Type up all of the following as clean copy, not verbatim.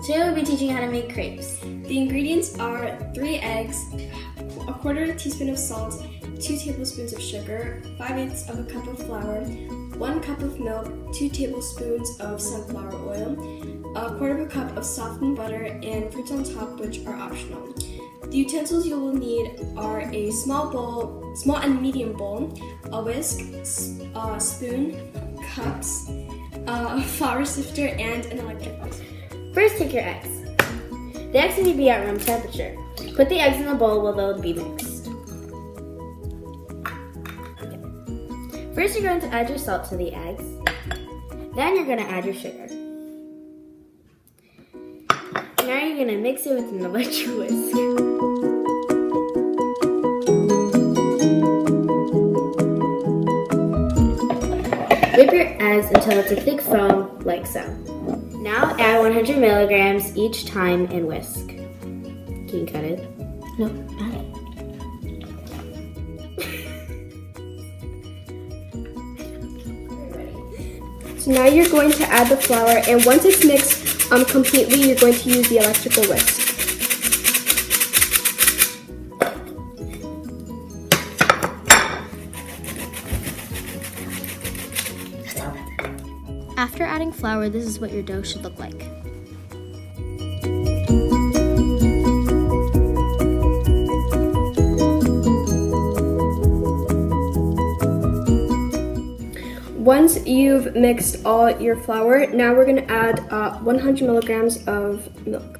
Today we'll be teaching you how to make crepes. The ingredients are 3 eggs, a quarter teaspoon of salt, 2 tablespoons of sugar, 5/8 of a cup of flour, 1 cup of milk, 2 tablespoons of sunflower oil, a quarter of a cup of softened butter, and fruits on top, which are optional. The utensils you will need are a small and medium bowl, a whisk, a spoon, cups, a flour sifter, and an electric box. First, take your eggs. The eggs need to be at room temperature. Put the eggs in the bowl while they'll be mixed. First, you're going to add your salt to the eggs. Then you're going to add your sugar. Now you're going to mix it with an electric whisk. Whip your eggs until it's a thick foam, like so. Now add 100 milligrams each time and whisk. Can you cut it? No, add it. So now you're going to add the flour, and once it's mixed completely, you're going to use the electrical whisk. After adding flour, this is what your dough should look like. Once you've mixed all your flour, now we're going to add 100 milligrams of milk.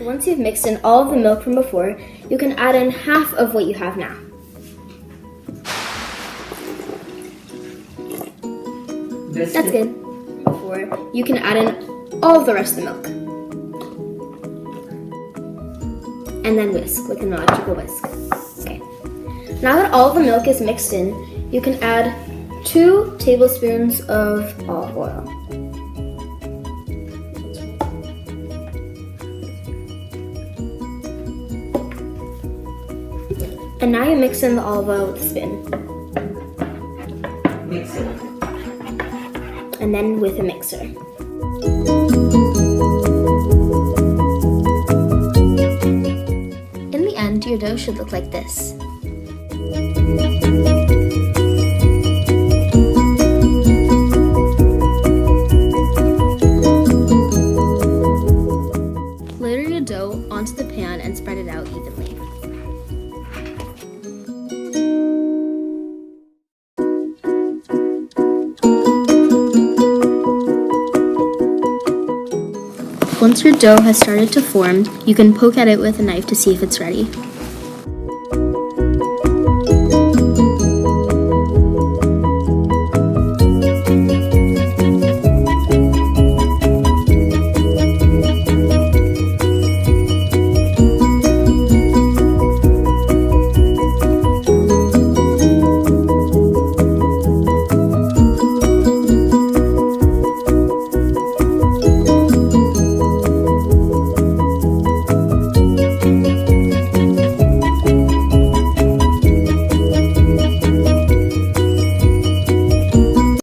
Once you've mixed in all of the milk from before, you can add in half of what you have now. That's good. Before, you can add in all of the rest of the milk. And then whisk with an electrical whisk. Okay. Now that all of the milk is mixed in, you can add 2 tablespoons of olive oil. And now you mix in the olive oil with a spoon. Mix it. And then with a mixer. In the end, your dough should look like this. Layer your dough onto the pan and spread it out evenly. Once your dough has started to form, you can poke at it with a knife to see if it's ready.